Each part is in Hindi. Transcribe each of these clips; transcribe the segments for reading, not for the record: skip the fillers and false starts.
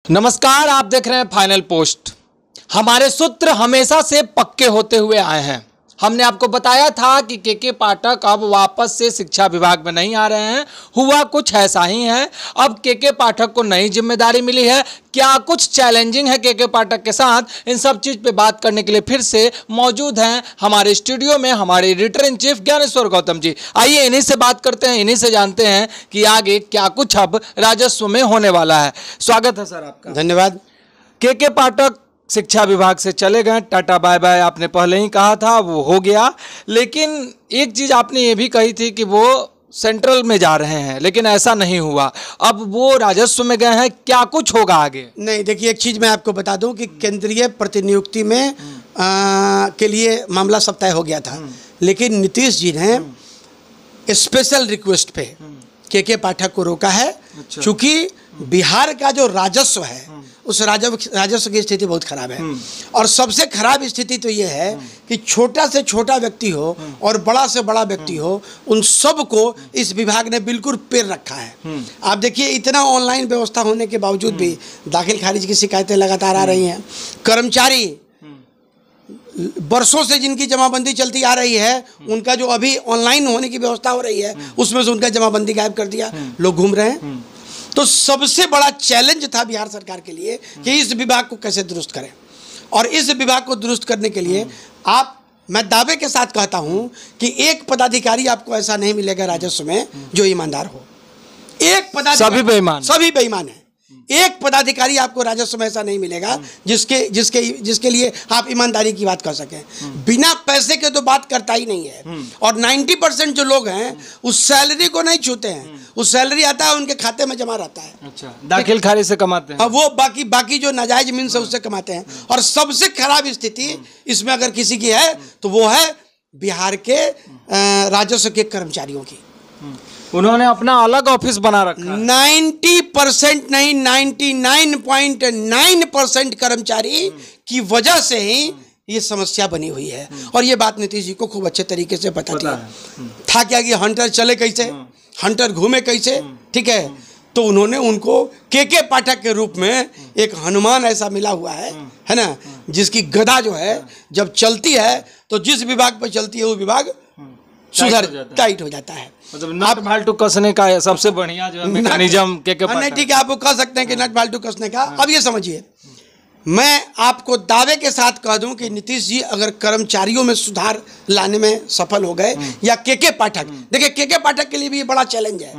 नमस्कार, आप देख रहे हैं फाइनल पोस्ट। हमारे सूत्र हमेशा से पक्के होते हुए आए हैं। हमने आपको बताया था कि के पाठक अब वापस से शिक्षा विभाग में नहीं आ रहे हैं। हुआ कुछ ऐसा ही है। अब के पाठक को नई जिम्मेदारी मिली है। क्या कुछ चैलेंजिंग है के पाठक के साथ, इन सब चीज़ पे बात करने के लिए फिर से मौजूद हैं हमारे स्टूडियो में हमारे editor in chief Gyaneshwar Gautam ji. आइए इन्हीं से बात करते हैं, इन्हीं से जानते हैं कि आगे क्या कुछ अब राजस्व में होने वाला है। स्वागत है सर आपका। धन्यवाद। के पाठक शिक्षा विभाग से चले गए, टाटा बाय बाय आपने पहले ही कहा था, वो हो गया। लेकिन एक चीज़ आपने ये भी कही थी कि वो सेंट्रल में जा रहे हैं, लेकिन ऐसा नहीं हुआ। अब वो राजस्व में गए हैं, क्या कुछ होगा आगे? नहीं, देखिए, एक चीज़ मैं आपको बता दूं कि केंद्रीय प्रतिनियुक्ति में के लिए मामला सब तय हो गया था, लेकिन नीतीश जी ने स्पेशल रिक्वेस्ट पे के पाठक को रोका है। अच्छा। चूँकि बिहार का जो राजस्व है उस राजस्व की स्थिति बहुत खराब है। और सबसे खराब स्थिति तो ये है कि छोटा से छोटा व्यक्ति हो और बड़ा से बड़ा व्यक्ति हो, उन सब को इस विभाग ने बिल्कुल पैर रखा है। आप देखिए, इतना ऑनलाइन व्यवस्था होने के बावजूद भी दाखिल खारिज की शिकायतें लगातार आ रही हैं। कर्मचारी वर्षों से जिनकी जमाबंदी चलती आ रही है, उनका जो अभी ऑनलाइन होने की व्यवस्था हो रही है उसमें से उनका जमाबंदी गायब कर दिया, लोग घूम रहे हैं। तो सबसे बड़ा चैलेंज था बिहार सरकार के लिए कि इस विभाग को कैसे दुरुस्त करें। और इस विभाग को दुरुस्त करने के लिए मैं दावे के साथ कहता हूं कि एक पदाधिकारी आपको ऐसा नहीं मिलेगा राजस्व में जो ईमानदार हो। एक पदाधिकारी, सभी बेईमान है। एक पदाधिकारी आपको राजस्व में ऐसा नहीं मिलेगा जिसके लिए आप ईमानदारी की बात कर सकें। बिना पैसे के तो बात करता ही नहीं है। और 90% जो लोग हैं उस सैलरी को नहीं छूते हैं। उस सैलरी आता है उनके खाते में जमा रहता है। अच्छा, दाखिल खारिज से कमाते हैं। अब वो बाकी जो नाजायज मीन से उससे कमाते हैं। और सबसे खराब स्थिति इसमें अगर किसी की है तो वो है बिहार के राजस्व के कर्मचारियों की। उन्होंने अपना अलग ऑफिस बना रखा है। 90% नहीं, 99.9% कर्मचारी की वजह से ही ये समस्या बनी हुई है। और ये बात नीतीश जी को खूब अच्छे तरीके से पता था क्या कि हंटर चले कैसे, हंटर घूमे कैसे, ठीक है। तो उन्होंने उनको के पाठक के रूप में एक हनुमान ऐसा मिला हुआ है ना, जिसकी गदा जो है जब चलती है तो जिस विभाग पर चलती है वो विभाग टाइट हो जाता है। मतलब नट भाल्टू कसने का सबसे बढ़िया जो मैकेनिज्म के पाठक। नहीं, ठीक है, आप वो कह सकते हैं कि नट भाल्टू कसने का। अब ये समझिए, मैं आपको दावे के साथ कह दूं कि नीतीश जी अगर कर्मचारियों में सुधार लाने में सफल हो गए, या के पाठक, देखिए के पाठक के लिए भी ये बड़ा चैलेंज है।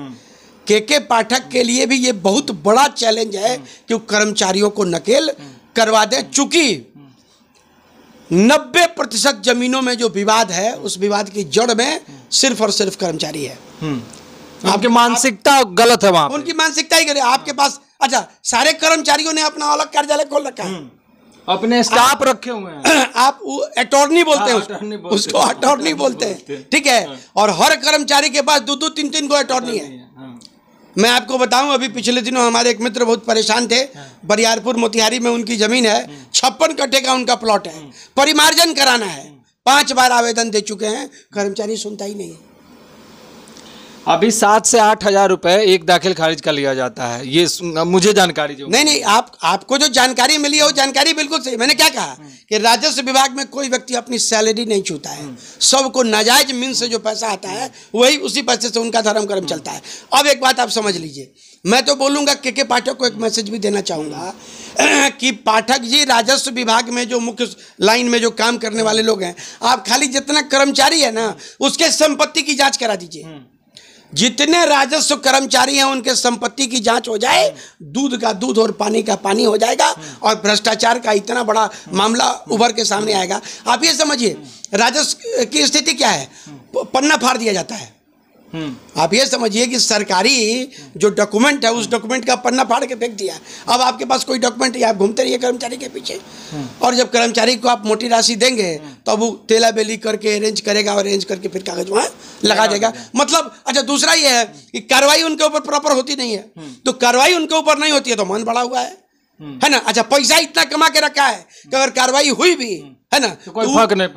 के पाठक के लिए भी ये बहुत बड़ा चैलेंज है कि वो कर्मचारियों को नकेल करवा दें। चूंकि 90% जमीनों में जो विवाद है उस विवाद की जड़ में सिर्फ और सिर्फ कर्मचारी है। आपकी मानसिकता गलत है। वहां उनकी मानसिकता ही गलत। आपके पास, अच्छा, सारे कर्मचारियों ने अपना अलग कार्यालय खोल रखा है, अपने स्टाफ रखे हुए हैं। आप अटॉर्नी बोलते हैं उसको अटॉर्नी बोलते हैं, ठीक है। और हर कर्मचारी के पास 2-2, 3-3 को अटॉर्नी है। मैं आपको बताऊं, अभी पिछले दिनों हमारे एक मित्र बहुत परेशान थे। बरियारपुर मोतिहारी में उनकी जमीन है, 56 कट्ठे का उनका प्लॉट है, परिमार्जन कराना है। 5 बार आवेदन दे चुके हैं, कर्मचारी सुनता ही नहीं है। अभी 7 से 8 हजार रुपए एक दाखिल खारिज का लिया जाता है, ये मुझे जानकारी जो नहीं, आपको जो जानकारी मिली है वो जानकारी बिल्कुल सही। मैंने क्या कहा कि राजस्व विभाग में कोई व्यक्ति अपनी सैलरी नहीं छूता है। सबको नाजायज मीन से जो पैसा आता है वही, उसी पैसे से उनका धर्म कर्म चलता है। अब एक बात आप समझ लीजिए, मैं तो बोलूँगा के पाठक को एक मैसेज भी देना चाहूँगा कि पाठक जी, राजस्व विभाग में जो मुख्य लाइन में जो काम करने वाले लोग हैं, आप खाली जितना कर्मचारी है ना उसके संपत्ति की जाँच करा दीजिए। जितने राजस्व कर्मचारी हैं उनके संपत्ति की जांच हो जाए, दूध का दूध और पानी का पानी हो जाएगा और भ्रष्टाचार का इतना बड़ा मामला उभर के सामने आएगा। आप ये समझिए, राजस्व की स्थिति क्या है, पन्ना फाड़ दिया जाता है। आप ये समझिए कि सरकारी जो डॉक्यूमेंट है उस डॉक्यूमेंट का पन्ना फाड़ के फेंक दिया। अब आपके पास कोई डॉक्यूमेंट है, आप घूमते रहिए कर्मचारी के पीछे। और जब कर्मचारी को आप मोटी राशि देंगे तो वो तेला बेली करके अरेंज करेगा और अरेंज करके फिर कागज वहाँ लगा देगा। मतलब, अच्छा, दूसरा ये है कि कार्रवाई उनके ऊपर प्रॉपर होती नहीं है। तो कार्रवाई उनके ऊपर नहीं होती है तो मन बढ़ा हुआ है ना। अच्छा, पैसा इतना कमा के रखा है कि अगर कार्रवाई हुई भी है ना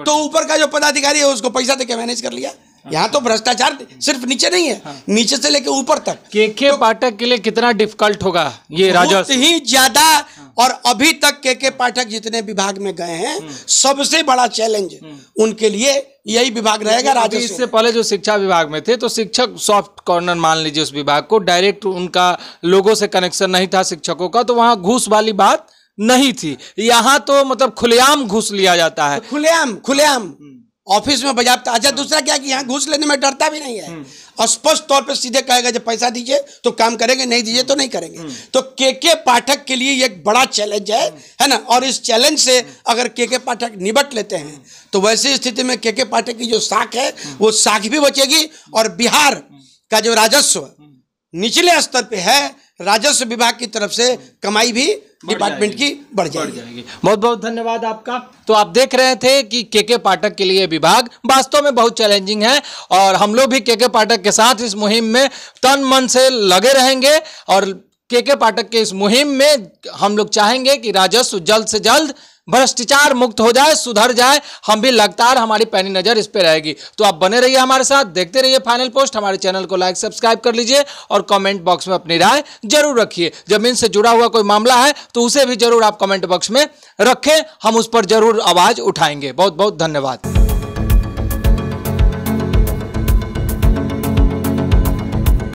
तो ऊपर का जो पदाधिकारी है उसको पैसा देके मैनेज कर लिया, यहाँ तो भ्रष्टाचार सिर्फ नीचे नहीं है, नीचे से लेके ऊपर तक। केके पाठक के लिए कितना डिफिकल्ट होगा ये राजस्व? बहुत ही ज्यादा। और अभी तक केके पाठक जितने विभाग में गए हैं, सबसे बड़ा चैलेंज उनके लिए यही विभाग रहेगा राजस्व। इससे पहले जो शिक्षा विभाग में थे तो शिक्षक सॉफ्ट कॉर्नर मान लीजिए उस विभाग को, डायरेक्ट उनका लोगों से कनेक्शन नहीं था शिक्षकों का, तो वहां घूस वाली बात नहीं थी। यहाँ तो मतलब खुलेआम घूस लिया जाता है, खुलेआम ऑफिस में बजाता। अच्छा, दूसरा क्या कि यहाँ घूस लेने में डरता भी नहीं है, स्पष्ट तौर पे सीधे कहेगा जब पैसा दीजिए तो काम करेंगे, नहीं दीजिए तो नहीं करेंगे। तो केके पाठक के लिए ये एक बड़ा चैलेंज है ना। और इस चैलेंज से अगर केके पाठक निपट लेते हैं तो वैसी स्थिति में केके पाठक की जो साख है वो साख भी बचेगी, और बिहार का जो राजस्व निचले स्तर पे है, राजस्व विभाग की तरफ से कमाई भी डिपार्टमेंट की बढ़ जाएगी। बहुत बहुत धन्यवाद आपका। तो आप देख रहे थे कि केके पाठक के लिए विभाग वास्तव में बहुत चैलेंजिंग है, और हम लोग भी केके पाठक के साथ इस मुहिम में तन मन से लगे रहेंगे। और केके पाठक के इस मुहिम में हम लोग चाहेंगे कि राजस्व जल्द से जल्द भ्रष्टाचार मुक्त हो जाए, सुधर जाए। हम भी लगातार हमारी पैनी नजर इस पे रहेगी। तो आप बने रहिए हमारे साथ, देखते रहिए फाइनल पोस्ट। हमारे चैनल को लाइक सब्सक्राइब कर लीजिए और कमेंट बॉक्स में अपनी राय जरूर रखिए। जमीन से जुड़ा हुआ कोई मामला है तो उसे भी जरूर आप कमेंट बॉक्स में रखें, हम उस पर जरूर आवाज उठाएंगे। बहुत बहुत धन्यवाद।